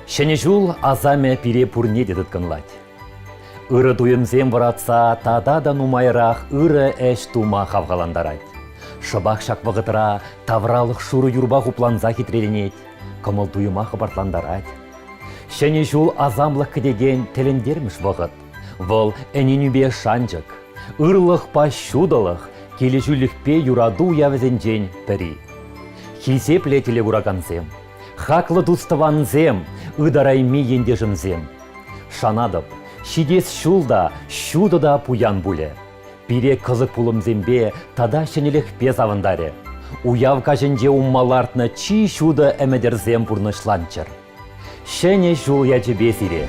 Шәне жул азаме пире пурне дедіт кынлать. Үрі туйымзем варатса, тада да нумайрақ үрі әш тума хавғаландарать. Шыбақ шак вғытыра тавралық шуры юрба хупланза хитреленет, кымыл туйыма хабартландарать. Шәне жул азамлық кідеген тіліндерміш вғыт. Выл әненюбе шанчык, ырлық па шудылық, келі жүлікпе юраду явізенжен пірі. Хисеп летеле ураганзем, хаклы туставанзем, ыдарайми ендежімзем. Шанадып, шидес шулда, шудыда пуян буле. Пире кызык пулымзембе тада шенелек пез авындаре. Уяв каженде уммалартны чи шуды әмедерзем пурнышланчыр. Шене жул ячебе сире.